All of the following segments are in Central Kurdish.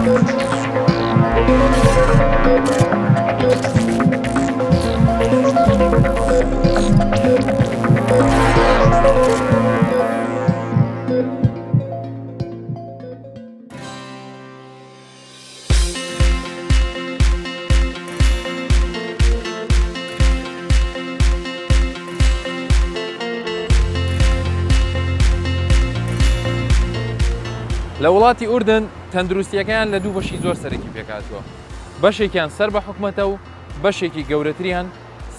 لە وڵاتی ئوردن تەندروستیەکەیان لە دوو بەشی زۆر سەرەکی پێکاتوە. بەشێکیان سەر بە حکومەتە و بەشێکی گەورەتریان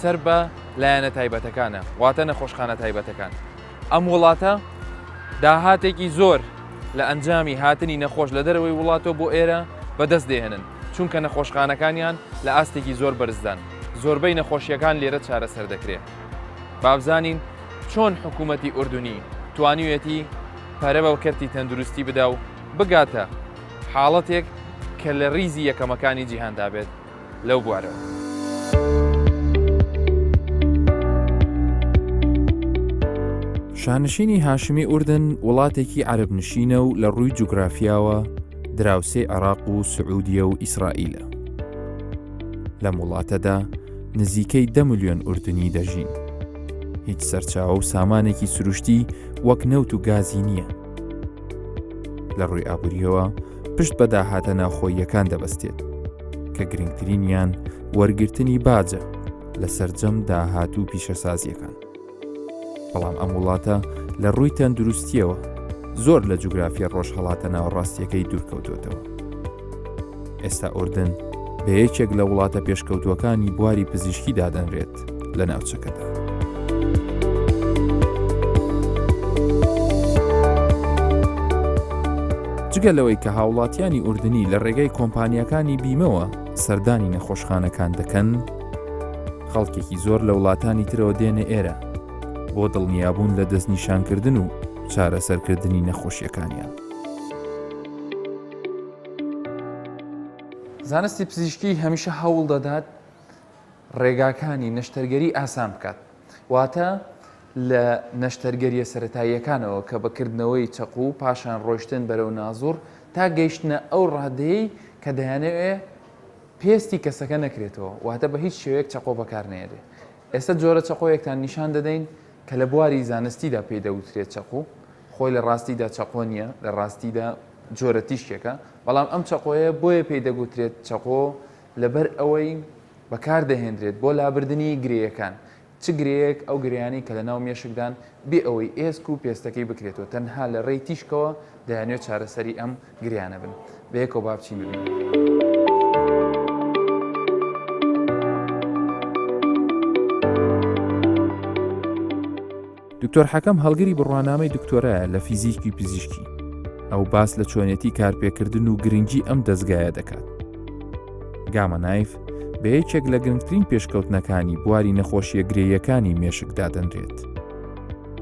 سەر بە لایەنە تایبەتەکانە، واتە نەخۆشخانە تایبەتەکان. ئەم وڵاتە داهاتێکی زۆر لە ئەنجامی هاتنی نەخۆش لە دەرەوەی وڵاتەوە بۆ ئێرە بەدەست دێهێنن، چونکە نەخۆشخانەکانیان لە ئاستێکی زۆر بەرزدان. زۆربەی نەخۆشیەکان لێرە چارەسەر دەکرێت. بابزانین چۆن حکوومەتی ئوردنی توانیوێتی پارە بەکەرتی تەندروستی بدا و بگاتە حاڵەتێک کە لە ریزی یەکەمەکانی جیهاندا بێت لەو بوارەوە. شانشینی هاشمی ئوردن وڵاتێکی عەرەبنشینە و لە ڕووی جوگرافیاوە دراوسێ عێراق و سعودیە و ئیسرائیلە. لەم وڵاتەدا نزیکەی 10 ملیۆن ئوردنی دەژین. هیچ سەرچاوە و سامانێکی سروشتی وەک نەوت و گازی نییە. لە ڕووی ئابووریەوە پشت بە داهاتە ناوخۆییەکان دەبەستێت کە گرنگترینیان وەرگرتنی باجە لە سەرجەم داهات و پیشەسازیەکان. بەڵام ئەم وڵاتە لە ڕووی تەندروستیەوە زۆر لە جوگرافیە ڕۆژهەڵاتە ناوەڕاستیەکەی دوورکەوتوێتەوە. ئێستا ئوردن بە یەکێک لە وڵاتە پێشکەوتووەکانی بواری پزیشکی دادەنرێت لە ناوچەکەدا. جگە لەوەی کە هاوڵاتیانی ئوردنی لە ڕێگەی کۆمپانیەکانی بیمەوە سەردانی نەخۆشخانەکان دەکەن، خەڵکێکی زۆر لە وڵاتانی ترەوە دێنە ئێرە بۆ دڵنیابوون لە دەستنیشانکردن و چارەسەرکردنی نەخۆشیەکانیان. زانستی پزیشکی هەمیشە هەوڵ دەدات ڕێگاکانی نەشتەرگەری ئاسان بکات، واتە لە نەشتەرگەریە سەرەتاییەکانەوە کە بەکردنەوەی چەق و پاشان ڕۆیشتن بەرەو نازوور تا گەیشتنە ئەو ڕادەیەی کە دەیانەوێ پێستی کەسەکە نەکرێتەوە، واتە بە هیچ شێوەیەک چەقۆ بەکار نێرێ. ئێستا جۆرە چەقۆیەکتان نیشان دەدەین کە لە بواری زانستیدا پێی دەوترێت چەقۆ، خۆی لە ڕاستیدا چەقۆ نییە، لە ڕاستیدا جۆرە تیشکێکە، بەڵام ئەم چەقۆیە بۆیە پێی دەگوترێت چەقۆ لەبەر ئەوەی بەکار دەهێنرێت بۆ لابردنی گرێیەکان. چ گرەیەک ئەو گریانی کە لە ناو مێشکدان بێ ئەوەی ئێسک و پێستەکەی بکرێتەوە، تەنها لە ڕێی تیشکەوە دەیانوێت چارەسەری ئەم گریانە بن. بەیەکەوە با بچین ببین. دکتۆر حەکەم هەڵگری بڕوانامەی دکتۆرایە لە فیزیکی پزیشکی. ئەو باس لە چۆنێتی کارپێکردن و گرنگی ئەم دەستگایە دەکات. گامە نایف بە یەکێک لە گرنگترین پێشکەوتنەکانی بواری نەخۆشیە گرێیەکانی مێشک دادەنرێت.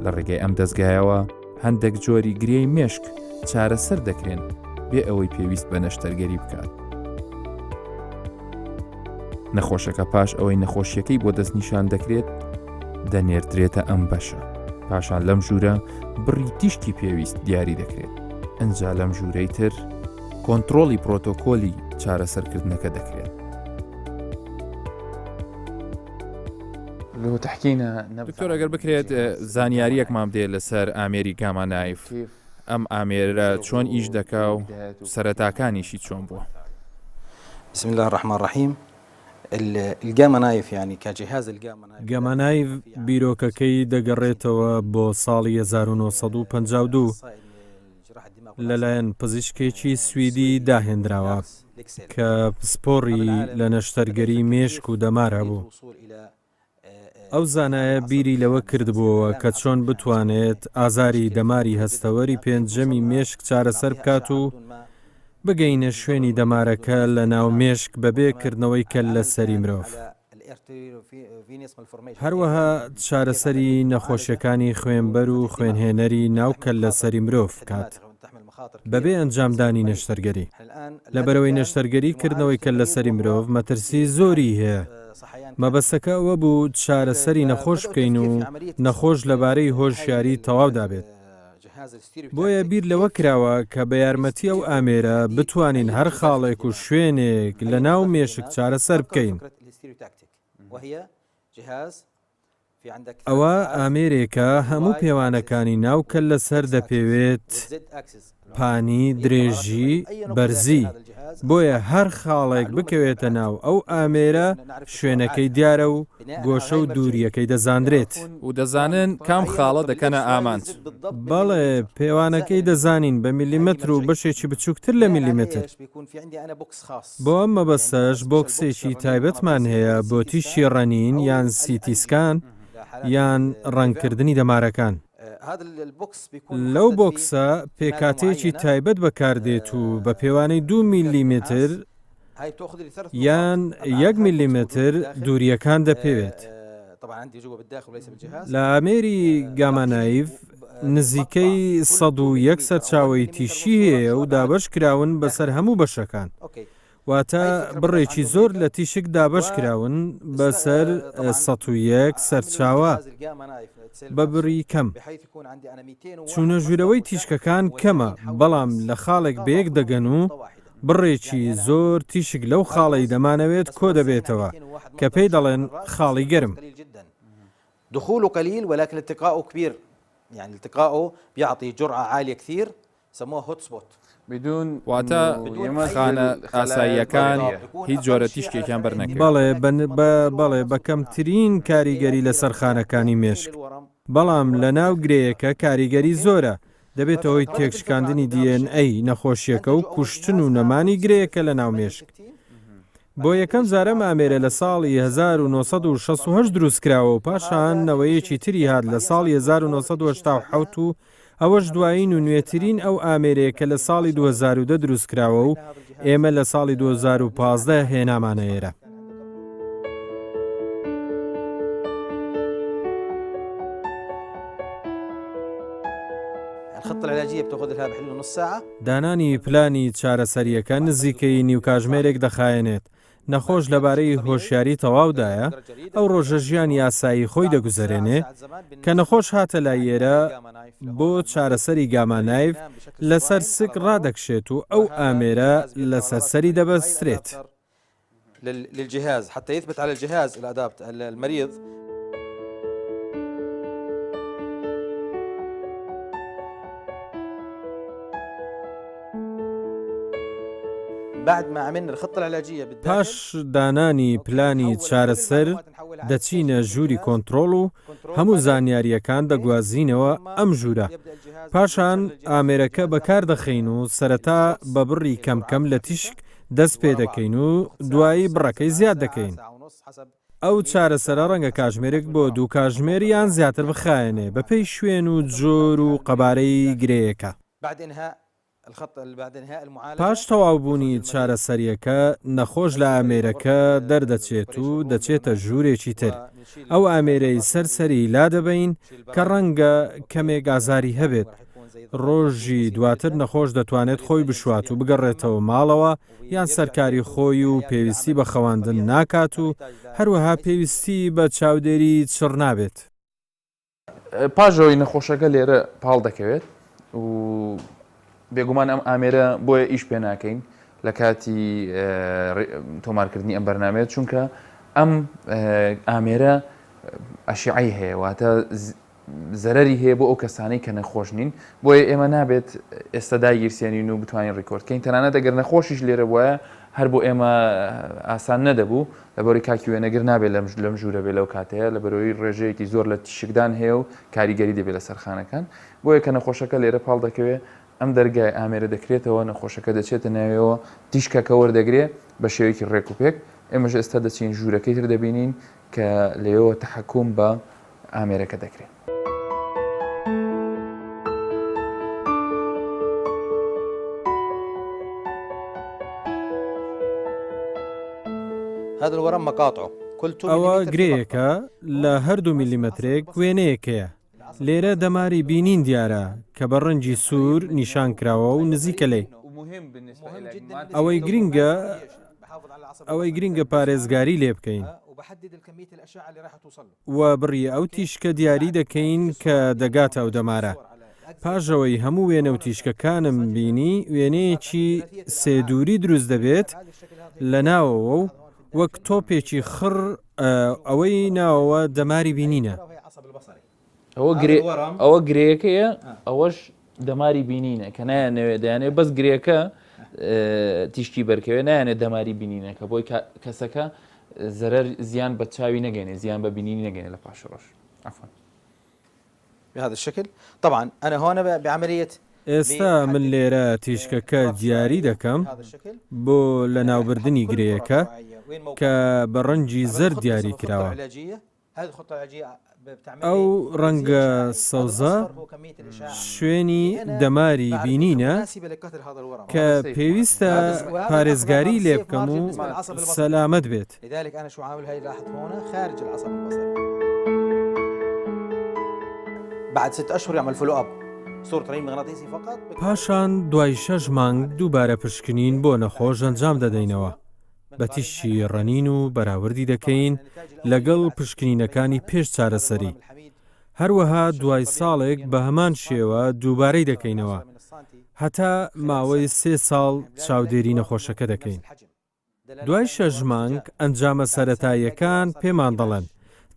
لە ڕێگەی ئەم دەستگایەوە هەندێک جۆری گرێی مێشک چارەسەر دەکرێن بێ ئەوەی پێویست بە نەشتەرگەری بکات. نەخۆشەکە پاش ئەوەی نەخۆشیەکەی بۆ دەستنیشان دەکرێت دەنێردرێتە ئەم بەشە. پاشان لەم ژوورە بڕی تیشکی پێویست دیاری دەکرێت. ئەنجا لەم ژوورەی تر کۆنتڕۆڵی پرۆتۆکۆلی چارەسەرکردنەکە دەکرێت. دکتۆر ئەگەر بکرێت زانیاریەکمان بدێت لەسەر ئامێری گاما نایف، ئەم ئامێرە چۆن ئیش دەکا و سەرەتاکانیشی چۆن بووە؟ بسم الله الرحمن الرحیم. الجاما نايف يعني كجهاز الجاما نايف گاما نایف بیرۆکەکەی دەگەڕێتەوە بۆ ساڵی 1952 لەلایەن پزیشکێکی سویدی داهێنراوە کە پسپۆڕی لە نەشتەرگەری مێشک و دەمارە بوو. ئەو زانایە بیری لەوە کردبووەوە کە چۆن بتوانێت ئازاری دەماری هەستەوەری پێنجەمی مێشک چارەسەر بکات و بگەینە شوێنی دەمارەکە لە ناو مێشک بەبێکردنەوەی کەل لە سەری مرۆڤ. هەروەها چارەسەری نەخۆشیەکانی خوێنبەر و خوێنهێنەری ناوکەل لە سەری مرۆڤ کات بەبێ ئەنجامدانی نەشتەرگەری. لەبەرەوەی نەشتەرگەری کردنەوەی کەل لە سەری مرۆڤ مەترسی زۆری هەیە. مەبەستەکە ئەوە بوو چارەسەری نەخۆش بکەین و نەخۆش لەبارەی هۆشیاری تەواو دابێت. بۆیە بیر لەوە کراوە کە بە یارمەتی ئەو ئامێرە بتوانین هەر خاڵێک و شوێنێک لە ناو مێشک چارەسەر بکەین. ئەوە ئامێرێکە هەموو پێوانەکانی ناوکە لەسەر دەپێوێت پانی درێژی بەرزی، بۆیە هەر خاڵێک بکەوێتە ناو ئەو ئامێرە شوێنەکەی دیارە و گۆشە و دووریەکەی دەزاندرێت و دەزانن کام خاڵە دەکەنە ئامانج. بەڵێ پێوانەکەی دەزانین بە میلیمتر و بەشێکی بچووکتر لە میلیمتر. بۆ ئەم مەبەستەش بۆکسێکی تایبەتمان هەیە بۆ تیشی ڕەنین یان سیتیسکان یان ڕەنگکردنی دەمارەکان. لەو بۆکسە پێکاتێکی تایبەت بەکاردێت و بە پێوانەی 2 میلیمتر یان 1 میلیمتر دووریەکان دەپێوێت. لە ئامێری گامانایف نزیکەی 101 سەرچاوی تیشی هەیە و دابەش کراون بەسەر هەموو بەشەکان، واتە بڕێکی زۆر لە تیشک دابەش کراون بەسەر 101 سەرچاوە بە بڕی کەم. چونە ژوورەوەی تیشکەکان کەمە، بەڵام لە خاڵێک بەیەک دەگەن و بڕێکی زۆر تیشک لەو خاڵی دەمانەوێت کۆ دەبێتەوە کە پێی دەڵێن خاڵی گەرم. دخوله قليل ولكن التقاؤه كبير، يعني التقاؤه بيعطي جرعة عالية كثير، سموها هوت سبوت. واتە خانە ئاساییەکان هیچ جۆرە تیشکێکیان بەرنەکەن. بەڵێ بە کەمترین کاریگەری لەسەر خانەکانی مێشک، بەڵام لە ناو گرەیەکە کاریگەری زۆرە، دەبێت ئەوەی تێکشکاندنی DNA نەخۆشیەکە و کوشتن و نەمانی گرەیەکە لە ناو مێشک. بۆ یەکەم جارە ئامێرە لە ساڵی 1968 دروستکراوە و پاشانەوەیەکی تری هات لە ساڵی 1970 و ئەوەش دوایین و نوێترین ئەو ئامێرەیە کە لە ساڵی 2010 دروستکراوە و ئێمە لە ساڵی 2015 هێنامانە ئێرە. دانانی پلانی چارەسەریەکە نزیکەی نیو کاتژمێرێک دەخایەنێت. نەخۆش لەبارەی هۆشیاری تەواودایە، ئەو ڕۆژە ژیانی یاسایی خۆی دەگوزارێنێ کە نەخۆش هاتە لای ئێرە بۆ چارەسەری گامانایف لەسەر سک ڕادەکشێت و ئەو ئامێرە لەسەر سەری دەبەسترێت. للجهاز حتى يثبت على الجهاز الأدابت المريض. پاش دانانی پلانی چارەسەر دەچینە ژووری کۆنتڕۆڵ و هەموو زانیاریەکان دەگوازینەوە ئەم ژوورە. پاشان ئامێرەکە بەکار دەخەین و سەرەتا بە بڕی کەمکەم لە تیشک دەست پێ دەکەین و دوایی بڕەکەی زیاد دەکەین. ئەو چارەسەرە ڕەنگە کاتژمێرێک بۆ 2 کاتژمێر یان زیاتر بخایەنێ بەپێی شوێن و جۆر و قەبارەی گرەیەکە. پاش تەواوبوونی چارەسەریەکە نەخۆش لە ئامێرەکە دەردەچێت و دەچێتە ژوورێکی تر. ئەو ئامێرەی سەرسەری لا دەبین کە ڕەنگە کەمێک ئازاری هەبێت. ڕۆژی دواتر نەخۆش دەتوانێت خۆی بشوات و بگەڕێتەوە ماڵەوە یان سەرکاری خۆی و پێویستی بە خەواندن ناکات و هەروەها پێویستی بە چاودێری چڕ نابێت. پاژەوەی نەخۆشەکە لێرە پاڵ دەکەوێت و بێگومان ئەم ئامێرە بۆیە ئیش پێ ناکەین لە کاتی تۆمارکردنی ئەم بەرنامێت، چونکە ئەم ئامێرە ئەشیعی هەیە، واتە زەرەری هەیە بۆ ئەو کەسانەی کە نەخۆش نین، بۆیە ئێمە نابێت ئێستا داگیرسێنین و بتوانین ڕیکۆردکەین. تەنانەت ئەگەر نەخۆشیش لێرە بووە هەر بۆ ئێمە ئاسان نەدەبوو، لەبەرەوەی کاکی وێنەگر نابێت لەم ژوورە بێ لەو کاتەیە، لەبەرەوەی ڕێژەیەکی زۆر لە تیشکدان هەیە و کاریگەری دەبێت لە سەرخانەکان، بۆیە کە نەخۆشەکە لێرە پاڵ دەکەوێت ئەم دەرگای ئامێرە دەکرێتەوە، نەخۆشەکە دەچێتە ناوێەوە، تیشکەکە وەردەگرێت بە شێوەیەکی ڕێک و پێک. ئێمەش ئێستا دەچین ژوورەکەی تر دەبینین کە لێەوە تەحەکوم بە ئامێرەکە دەکرێت. ئەوە گرەیەکە لە هەردوو میلیمەترێک وێنەیەکەیە. لێرە دەماری بینین دیارە کە بە ڕەنگی سوور نیشان کراوە و نزیکە لێ. ئەوەی گرنگە پارێزگاری لێ بکەین و بڕی ئەو تیشکە دیاری دەکەین کە دەگاتە ئەو دەمارە. پاژەوەی هەموو وێنە و تیشکەکانم بینی وێنەیەکی سێدووری دروست دەبێت لە ناوەوە و وەک تۆپێکی خڕ ئەوەی ناوەوە دەماری بینینە. ئەوە گرێەکەیە ئەوەش دەماری بینینە کە نایانەوێت دەیانێت بەس گرێەکە تیشکی بەرکەوێت نایانێت دەماری بینینە کە بۆی کەسەکە زەرەر زیان بە چاوی نەگەنێ زیان بە بینینی نەگەنێ لە پاش ڕۆژ. عفوا. بهذا الشكل طبعا أنا هون بعملية ئێستا من لێرە تیشکەکە دیاری دەکەم بۆ لە ناوبردنی گرەیەکە کە بە ڕەنگی زەر دیاری کراوە. ئەو ڕەنگە سەوزە شوێنی دەماری بینینە کە پێویستە پارێزگاری لێ بکەم و سەلامەت بێت. بعد 6 أشهر يعمل فولو أب صورة رنين مغناطيسي فقط. پاشان دوای 6 مانگ دووبارە پشکنین بۆ نەخۆش ئەنجام دەدەینەوە. بە تیشی ڕەنین و بەراوردی دەکەین لەگەڵ پشکنینەکانی پێش چارەسەری. هەروەها دوای ساڵێک بە هەمان شێوە دووبارەی دەکەینەوە هەتا ماوەی 3 ساڵ چاودێری نەخۆشەکە دەکەین. دوای 6 مانگ ئەنجامە سەرەتاییەکان پێمان دەڵێن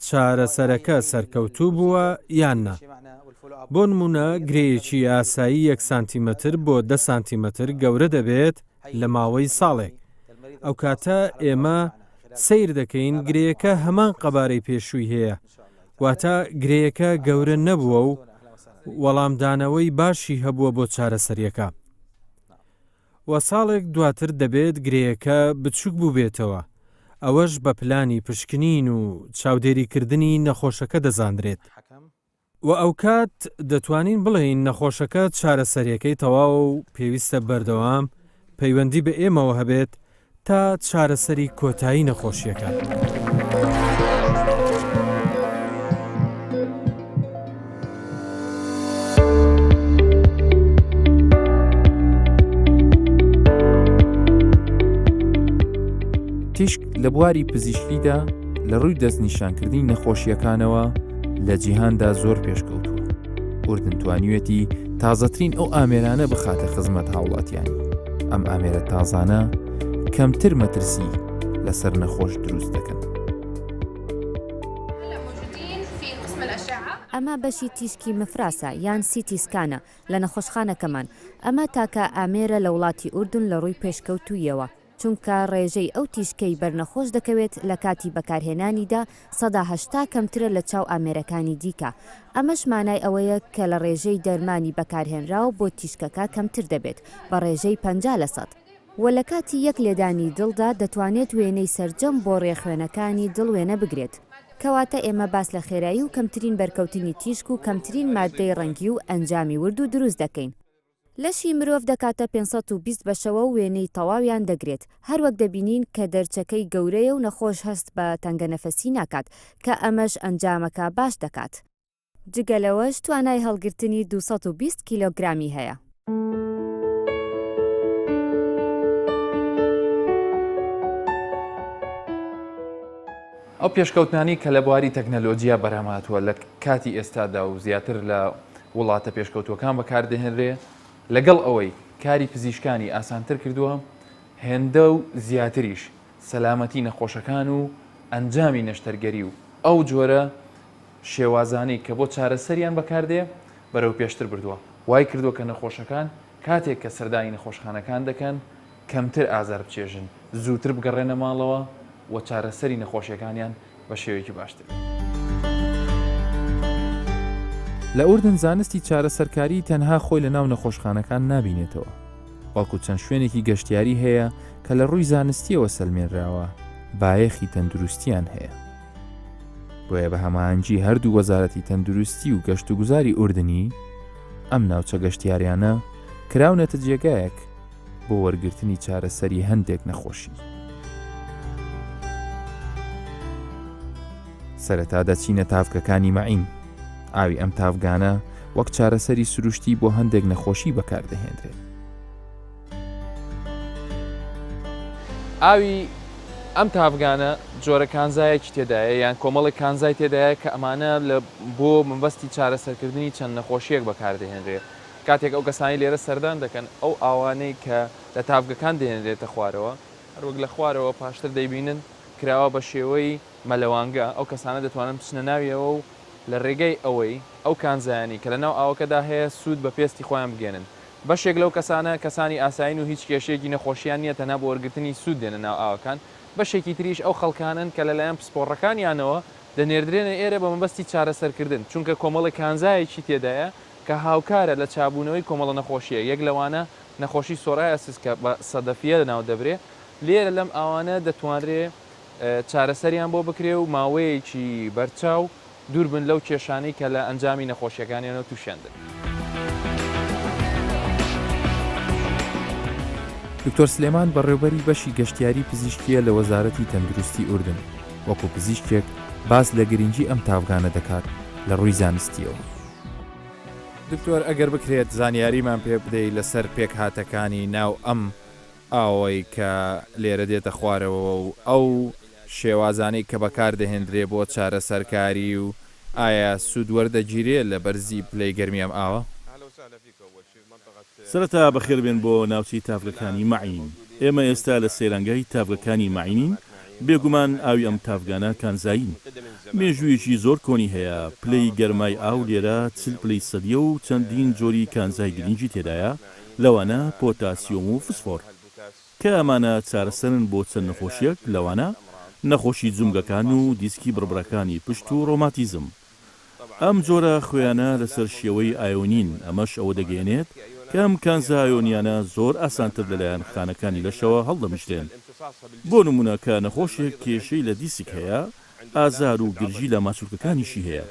چارەسەرەکە سەرکەوتوو بووە یاننا. بۆ نمونە گرەیەکی ئاسایی 1 سانتیمەتر بۆ 10 سانتیمەتر گەورە دەبێت لە ماوەی ساڵێک. ئەو کاتە ئێمە سیر دەکەین گرەیەکە هەمان قەبارەی پێشووی هەیە واتە گرەیەکە گەورە نەبووە و وەڵامدانەوەی باشی هەبووە بۆ چارەسەریەکە. وە ساڵێک دواتر دەبێت گرەیەکە بچووک بوو بێتەوە. ئەوەش بە پلانی پشکنین و چاودێریکردنی نەخۆشەکە دەزاندرێت. و ئەو کات دەتوانین بڵێین نەخۆشەکە چارەسەریەکەی تەواو و پێویستە بەردەوام پەیوەندی بە ئێمەوە هەبێت تا چارەسەری کۆتایی نەخۆشیەکە. تیشک لە بواری پزیشکیدا لە ڕووی دەستنیشانکردنی نەخۆشیەکانەوە لە جیهاندا زۆر پێشکەوتووە. ئوردن توانیوێتی تازەترین ئەو ئامێرانە بخاتە خزمەت هاوڵاتیانی. ئەم ئامێرە تازانە کەمتر مەترسی لەسەر نەخۆش دروست دەکەن. ئەمە بەشی تیشکی مفراسە یان سیتیسکانە لە نەخۆشخانەکەمان. ئەمە تاکە ئامێرە لە وڵاتی ئوردن لە ڕووی پێشکەوتوویەوە چونکە ڕێژەی ئەو تیشکەی بەرنەخۆش دەکەوێت لە کاتی بەکارهێنانیدا 180 کەمترە لە چاو ئامێرەکانی دیکە. ئەمەش مانای ئەوەیە کە لە ڕێژەی دەرمانی بەکارهێنراو بۆ تیشکەکە کەمتر دەبێت بە ڕێژەی 50%. وە لە کاتی یەک لێدانی دڵدا دەتوانێت وێنەی سەرجەم بۆ ڕێخوێنەکانی دڵ وێنە بگرێت. کەواتە ئێمە باس لە خێرایی و کەمترین بەرکەوتنی تیشک و کەمترین مادەی ڕەنگی و ئەنجامی ورد و دروست دەکەین. لەشی مرۆڤ دەکاتە 520 بەشەوە و وێنەی تەواویان دەگرێت. هەروەک دەبینین کە دەرچەکەی گەورەیە و نەخۆش هەست بە تەنگەنەفەسی ناکات کە ئەمەش ئەنجامەکە باش دەکات. جگەلەوەش توانای هەڵگرتنی 220 کیلۆگرامی هەیە. ئەو پێشکەوتانی کە لە بواری تەکنەلۆجیا بەرهەمهاتووە لە کاتی ئێستادا و زیاتر لە وڵاتە پێشکەوتوەکان بەکاردەهێنرێ لەگەڵ ئەوەی کاری پزیشکانی ئاسانتر کردووە هێندە و زیاتریش سەلامەتی نەخۆشەکان و ئەنجامی نەشتەرگەری و ئەو جۆرە شێوازانەی کە بۆ چارەسەریان بەکاردێ بەرەو پێشتر بردووە. وای کردووە کە نەخۆشەکان کاتێک کە سەردانی نەخۆشخانەکان دەکەن کەمتر ئازار بچێژن زووتر بگەڕێنە ماڵەوە و چارەسەری نەخۆشیەکانیان بە شێوەیەکی باشتر. لە ئوردن زانستی چارەسەرکاری تەنها خۆی لە ناو نەخۆشخانەکان نابینێتەوە، بەڵکو چەند شوێنێکی گەشتیاری هەیە کە لە ڕووی زانستیەوە سەلمێنراوە بایەخی تەندروستیان هەیە. بۆیە بە هەماهەنگی هەردوو وەزارەتی تەندروستی و گەشت و گوزاری ئوردنی ئەم ناوچە گەشتیاریانە کراونەتە جێگایەک بۆ وەرگرتنی چارەسەری هەندێک نەخۆشی. سەرەتا دەچینە تافکەکانی مەعین. ئاوی ئەم تافگانە وەک چارەسەری سروشتی بۆ هەندێک نەخۆشی بەکاردەهێنرێت. ئاوی ئەم تافگانە جۆرە کانزایەکی تێدایە یان کۆمەڵی کانزای تێدایە کە ئەمانە بۆ مەبەستی چارەسەرکردنی چەند نەخۆشیەک بەکاردەهێنرێت کاتێک ئەو کەسانی لێرە سەردان دەکەن ئەو ئاوانەی کە لە تافگەکان دێنرێتە خوارەوە هەروەک لە خوارەوە پاشتر دەیبینن کراوە بە شێوەی مەلەوانگە ئەو کەسانە دەتوانن بچنە ناویەوە و لە ڕێگەی ئەوەی ئەو کانزایانی کە لە ناو ئاوەکەدا هەیە سوود بە پێستی خۆیان بگێنن بەشێک لەو کەسانە کەسانی ئاساین و هیچ کێشەیەکی نەخۆشییان نیە تەنها بۆ وەرگرتنی سوود دێنە ناو ئاوەکان بەشێکی تریش ئەو خەڵکانن کە لەلایەن پسپۆڕەکانیانەوە دەنێردرێنە ئێرە بە مەبەستی چارەسەرکردن چونکە کۆمەڵی کانزایەکی تێدایە کە هاوکارە لە چابوونەوەی کۆمەڵە نەخۆشیە یەک لەوانە نەخۆشی سۆرایەسیس کە بە سەدەفیە لەناو دەبرێ لێرە لەم ئەوانە دەتوانرێ چارەسەریان بۆ بکرێ و ماوەیەکی بەرچاو دوور بن لەو کێشانەی کە لە ئەنجامی نەخۆشیەکانیانەوە تووشێندن. دکتۆر سلێمان بەڕێوەبەری بەشی گەشتیاری پزیشکیە لە وەزارەتی تەندروستی ئوردن وەکو پزیشکێک باس لە گرنگی ئەم تافگانە دەکات لە ڕووی زانستیەوە. دکتۆر ئەگەر بکرێت زانیاریمان پێ بدەیت لەسەر پێک هاتەکانی ناو ئەم ئاوەی کە لێرە دێتە خوارەوە و ئەو شێوازانەی کە بەکاردەهێنرێ بۆ چارەسەرکاری و ئایا سوودوەردەگیرێ لە بەرزی پلەی گەرمی ئەم ئاوە؟ سەرەتا بەخێربێن بۆ ناوچەی تافگەکانی مەعین. ئێمە ئێستا لە سەیرانگای تافگەکانی مەعینین بێگومان ئاوی ئەم تافگانە کانزایین. مێژوویەکی زۆر کۆنی هەیە پلەی گەرمای ئاو لێرە 40 پلەی سەدیە و چەندین جۆری کانزای گرنگی تێدایە لەوانە پۆتاسیۆم و فسفۆر کە ئەمانە چارەسەرن بۆ چەند نەخۆشیەک لەوانە نەخۆشی جومگەکان و دیسکی بڕبڕەکانی پشت و ڕۆماتیزم. ئەم جۆرە خۆیانە لەسەر شێوەی ئایۆنین ئەمەش ئەوە دەگەێنێت کە ئەم کانزا ئایۆنیانە زۆر ئاسانتر لەلایەن خانەکانی لەشەوە هەڵدەمشتێن. بۆ نمونە کە نەخۆشێک کێشەی لە دیسک هەیە ئازار و گرژی لە ماچولکەکانیشی هەیە.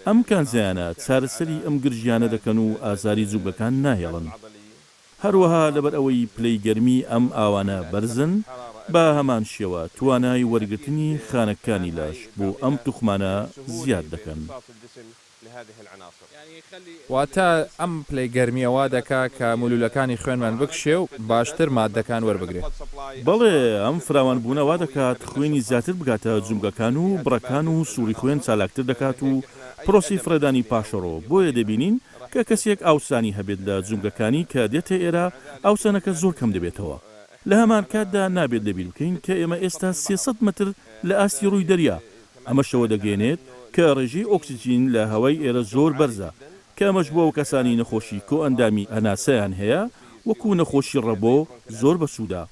ئەم کانزایانە چارەسەری ئەم گرژیانە دەکەن و ئازاری جومگەکان ناهێڵن. هەروەها لەبەر ئەوەی پلەی گەرمی ئەم ئاوانە بەرزن بە هەمان شێوە توانای وەرگرتنی خانەکانی لەش بۆ ئەم توخمانە زیاد دەکەن. واتە ئەم پلەی گەرمیەوە دەکا کە مولولەکانی خوێنمان بکشێ و باشتر مادەکان وەربگرێت. بەڵێ ئەم فراوانبوونەوە دەکات خوێنی زیاتر بگاتە جومگەکان و بڕەکان و سووری خوێن چالاکتر دەکات و پرۆسی فرەدانی پاشەڕۆ بۆیە دەبینین کە کەسێک ئاوسانی هەبێت لە جومگەکانی کە دێتە ئێرە ئاوسانەکە زۆر کەم دەبێتەوە. لە هەمان کاتدا نابێت لەبیر بکەین کە ئێمە ئێستا 300 متر لە ئاستی ڕووی دەریا ئەمەشەوە دەگەێنێت کە ڕێژەی ئۆکسیجین لە هەوای ئێرە زۆر بەرزە کە ئەمەش بۆ ئەو کەسانی نەخۆشی کۆ ئەندامی هەناسەیان هەیە وەکو نەخۆشی ڕەبۆ زۆر بەسوودا.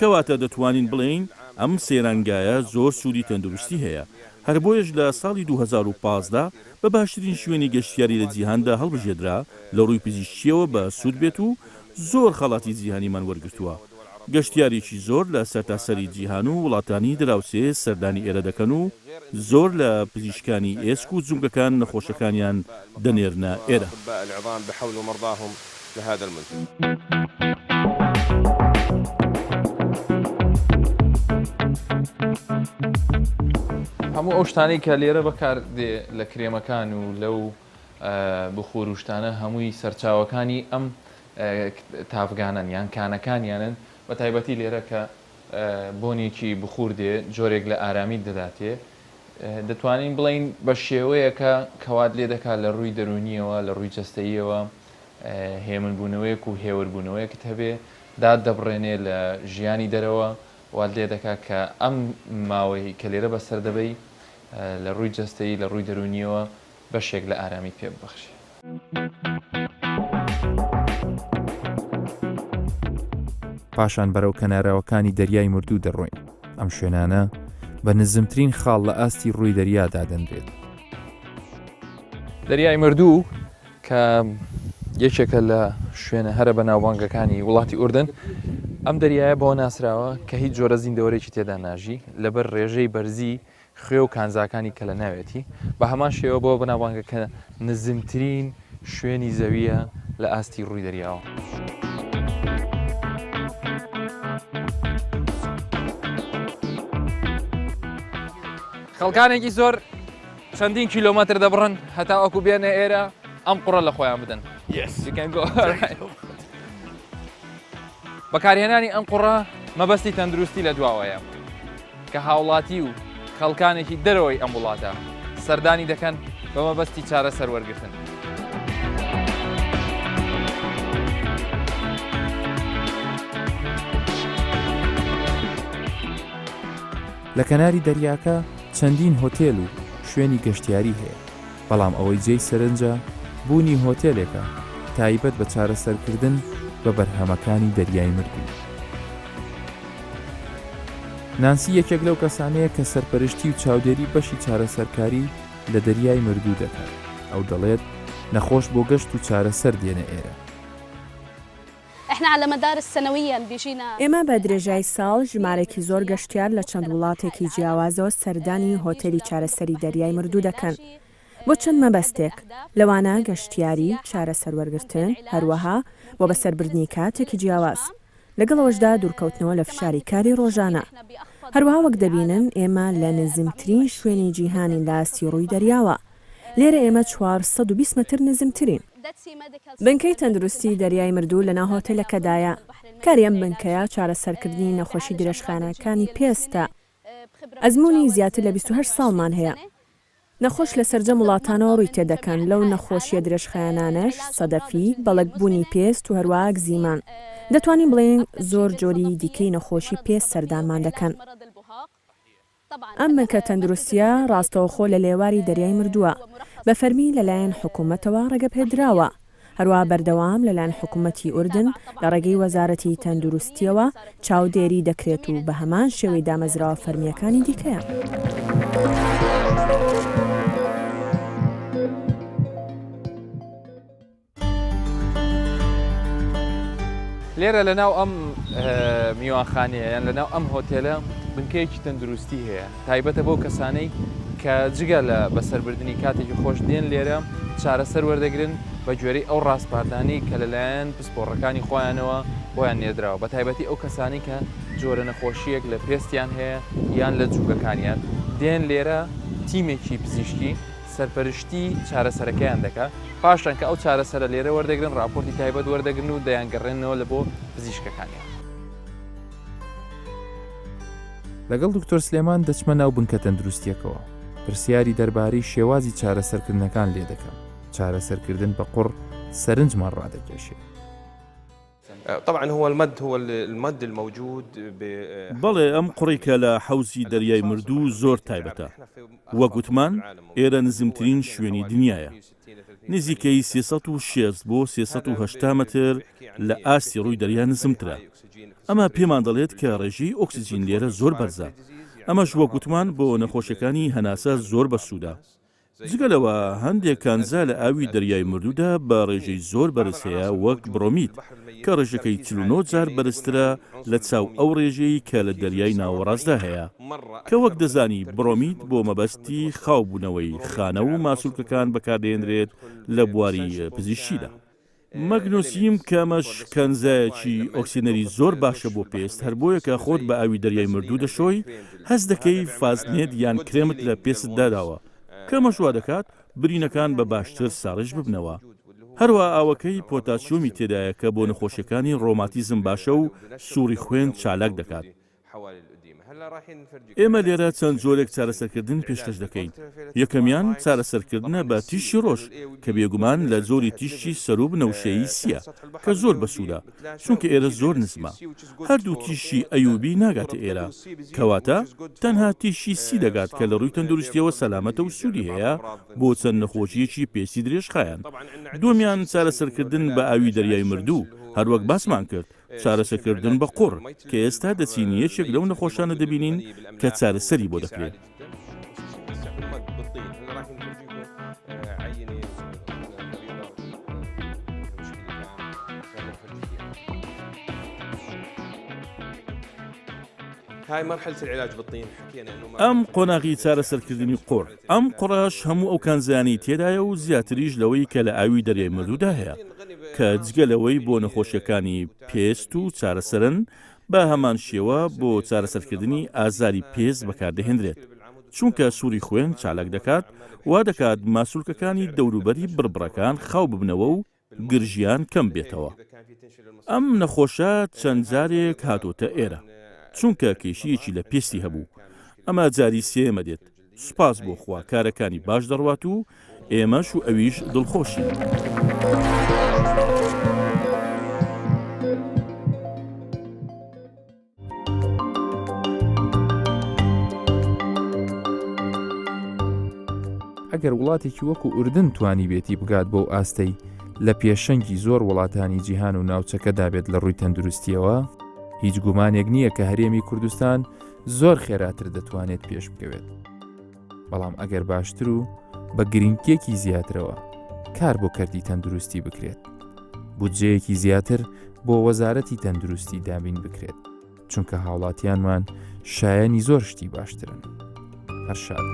کەواتە دەتوانین بڵین ئەم سێرانگایە زۆر سوودی تەندروستی هەیە. هەر بۆیەش لە ساڵی 2015 بە باشترین شوێنی گەشتیاری لە جیهاندا هەڵبژێدرا لە ڕووی پزیشکیەوە بە سوود بێت و زۆر خەڵاتی جیهانیمان وەرگرتووە. گەشتیارێکی زۆر لە سەرتاسەری جیهان و وڵاتانی دراوسێ سەردانی ئێرە دەکەن و زۆر لە پزیشکانی ئێسک و جومگەکان نەخۆشەکانیان دەنێرنە ئێرە. هەموو ئەو شتانەی کە لێرە بەکاردێ لە کرێمەکان و لەو بخۆر و شتانە هەمووی سەرچاوەکانی ئەم تافگانن یان کانەکانیانن بە تایبەتی لێرە کە بۆنێکی بخور دێ جۆرێک لە ئارامی دەداتێ دەتوانین بڵین بە شێوەیەکە کەوات لێ دەکات لە ڕووی دەرونیەوە لە ڕووی جەستەییەوە هێمنبوونەوەیەک و هێوربوونەوەیەکت هەبێ داد دەبڕێنێ لە ژیانی دەرەوە وات لێ دەکات کە ئەم ماوەی کە لێرە بەسەر دەبەی لە ڕووی جەستەیی لە ڕووی دەرونیەوە بەشێک لە ئارامی پێ ببەخشێ. پاشان بەرەو کەناراوەکانی دەریای مردوو دەڕۆین. ئەم شوێنانە بە نزمترین خاڵ لە ئاستی ڕووی دەریادا دەنرێت. دەریای مردوو کە یەکێکە لە شوێنە هەرە بە ناوبانگەکانی وڵاتی ئوردن ئەم دەریایە بۆ ناسراوە کە هیچ جۆرە زیندەوەرێکی تێدا ناژی لەبەر ڕێژەی بەرزی خوێ و کانزاکانی کە لە ناوێتی بە هەمان شێوە بۆ بەناوبانگەکە نزمترین شوێنی زەویە لە ئاستی ڕووی دەریاوە. خەڵکانێکی زۆر چەندین کیلۆمەتر دەبڕن هەتا ئەوکو بێنە ئێرە ئەم قوڕە لە خۆیان بدەن. بەکارهێنانی ئەم قوڕە مەبەستی تەندروستی لە دواوەیە. کە هاوڵاتی و خەڵکانێکی دەرەوەی ئەم وڵاتە سەردانی دەکەن بە مەبەستی چارەسەر وەرگرتن. لە کەناری دەریاکە چەندین هۆتێل و شوێنی گەشتیاری هەیە، بەڵام ئەوەی جێی سەرنجە بوونی هۆتێلێکە تایبەت بە چارەسەرکردن بە بەرهەمەکانی دەریای مردوو. نانسی یەکێک لەو کەسانەیە کە سەرپەرشتی و چاودێری بەشی چارەسەرکاری لە دەریای مردوو دەکات. ئەو دەڵێت نەخۆش بۆ گەشت و چارەسەر دێنە ئێرە. ئێمە بە درێژای ساڵ ژمارێکی زۆر گەشتیار لە چەند وڵاتێکی جیاوازەوە سەردانی هۆتێلی چارەسەری دەریای مردوو دەکەن. بۆ چەند مەبەستێک لەوانە گەشتیاری، چارەسەر وەرگرتن، هەروەها بۆ بەسەربردنی کاتێکی جیاواز. لەگەڵەوەشدا دوورکەوتنەوە لە فشاری کاری ڕۆژانە. هەروەها وەک دەبینن ئێمە لە نزمترین شوێنی جیهانی لە ئاستی ڕووی دەریاوە. لێرە ئێمە 420 متر نزمترین. بنکەی تەندروستی دەریای مردوو لە ناو هۆتێلەکەدایە. کاری ئەم بنکەیە چارەسەرکردنی نەخۆشی درێژخانەکانی پێستە. ئەزمموی زیاتر لە 28 ساڵمان هەیە. نەخۆش لە سەرجەم وڵاتانەوە ڕووی تێدەکەن. لەو نەخۆشیە درێژخایەنانەش سەدەفی، بەڵەکبوونی پێست و هەروەها گزیمان. دەتوانین بڵێن زۆر جۆری دیکەی نەخۆشی پێست سەردانمان دەکەن. ئەم بنکە تەندروستیە ڕاستەوخۆ لە لێواری دەریای مردووە. بە فەرمی لەلایەن حکوومەتەوە ڕێگەپێدراوە. هەروە بەردەوام لەلایەن حکوومەتی ئوردن لە ڕێگەی وەزارەتی تەندروستیەوە چاودێری دەکرێت و بە هەمان شێوەی دامەزراوە فەرمیەکانی دیکەیە. لێرە لەناو ئەم میوانخانەیە یان لەناو ئەم هۆتێلە بنکەیەکی تەندروستی هەیە تایبەتە بۆ کەسانەی کە جگە لە بەسەربردننی کاتێکی خۆش دێن لێرە چارەسەر وەردەگرن بە گوێرەی ئەو ڕاستپاردانی کە لەلایەن پسپۆڕەکانی خۆیانەوە بۆیان نێدراوە بە تایبەتی ئەو کەسانی کە جۆرە نەخۆشیەک لە پێستیان هەیە یان لە جووگەکانیان دێن لێرە تیمێکی پزیشکی سەرپەرشتی چارەسەرەکەیان دەکات پاشان کە ئەو چارەسەرە لێرە وەردەگرن راپۆرتی تایبەت وەردەگرن و دەیانگەڕێنەوە لە بۆ پزیشکەکانیان. لەگەڵ دکتۆر سلێمان دەچمە ناو بنکە تەندروستیەکەوە پرسیاری دەربارەی شێوازی چارەسەرکردنەکان لێ دەکەم. چارەسەرکردن بە قوڕ سەرنجمان ڕادەکێشێت. طبعا هو المد الموجود بەڵێ ئەم قوڕێکە لە حەوزی دەریای مردوو زۆر تایبەتە. وەگوتمان ئێرە نزمترین شوێنی دنیاە. نزیکەی 360 بۆ 380 متر لە ئاستی ڕووی دەریا نزمترە. ئەمە پێمان دەڵێت کە ڕێژەی ئۆکسجین لێرە زۆر بەرزە. ئەمەش وەگوتمان بۆ نەخۆشەکانی هەناسە زۆر بەسوودە. جگەلەوە هەندێک کانزا لە ئاوی دەریای مردوودا بە ڕێژەی زۆر بەرز هەیە وەک بڕۆمیت کە ڕێژەکەی 49 جار بەرزترە لە چاو ئەو ڕێژەی کە لە دەریای ناوەڕاستدا هەیە کە وەک دەزانی بڕۆمیت بۆ مەبەستی خاوبوونەوەی خانە و ماسوولکەکان بەکاردێنرێت لە بواری پزیشکیدا. مەگنۆسیم کەمەش کەنزایەکی ئۆکسینەری زۆر باشە بۆ پێست هەر بۆیە کە خۆت بە ئاوی دەریای مردوو دەشۆی هەست دەکەی فازنێت یان کرێمت لە پێست داداوە کەمەشوا دەکات برینەکان بە باشتر ساڕژ ببنەوە. هەروە ئاوەکەی پۆتاسیۆمی تێدایە کە بۆ نەخۆشیەکانی ڕۆماتیزم باشە و سووری خوێن چالاک دەکات. ئێمە لێرە چەند جۆرێک چارەسەرکردن پێشکەش دەکەین. یەکەمیان چارەسەرکردنە بە تیشی ڕۆژ کە بێگومان لە زۆری تیشی سەروب نەوشەیی سیە کە زۆر بەسوودە چونکە ئێرە زۆر نزمە. هەردوو تیشی ئەیوبی ناگاتە ئێرە کەواتە تەنها تیشی سی دەگات کە لە ڕووی تەندروستیەوە سەلامەتە و سوودی هەیە بۆ چەند نەخۆشیەکی پێستی درێژخایەن. دومیان چارەسەرکردن بە ئاوی دەریای مردوو هەروەک باسمان کرد چارەسەرکردن بە قوڕ کە ئێستا دەچینی یەکێک لەو نەخۆشانە دەبینین کە چارەسەری بۆ دەکرێت. ئەم قۆناغی چارەسەرکردنی قوڕ ئەم قوڕەش هەموو ئەو کانزانی تێدایە و زیاتریش لەوەی کە لە ئاوی دەریای مردوودا هەیە کە جگەلەوەی بۆ نەخۆشیەکانی پێست و چارەسەرن بە هەمان شێوە بۆ چارەسەرکردنی ئازاری پێست بەکاردەهێنرێت چونکە سووری خوێن چالاک دەکات وا دەکات ماسوولکەکانی دەوروبەری بربڕەکان خاو ببنەوە و گرژیان کەم بێتەوە. ئەم نەخۆشە چەند جارێک هاتۆتە ئێرە چونکە کێشیەکی لە پێستی هەبوو ئەمە جاری سێمە دێت سوپاس بۆ خوا کارەکانی باش دەڕوات و ئێمەش و ئەویش دڵخۆشین. ئەگەر وڵاتێکی وەکو ئوردن توانی بێتی بگات بۆ ئاستەی لە پێشەنگی زۆر وڵاتانی جیهان و ناوچەکەدا بێت لە ڕووی تەندروستیەوە، هیچ گومانێک نییە کە هەرێمی کوردستان زۆر خێراتر دەتوانێت پێش بکەوێت. بەڵام ئەگەر باشتر و بە گرنگێکی زیاترەوە کار بۆ کەردی تەندروستی بکرێت، بودجەیەکی زیاتر بۆ وەزارەتی تەندروستی دابین بکرێت، چونکە هاوڵاتیانمان شایەنی زۆر شتی باشترن. هەر شاد.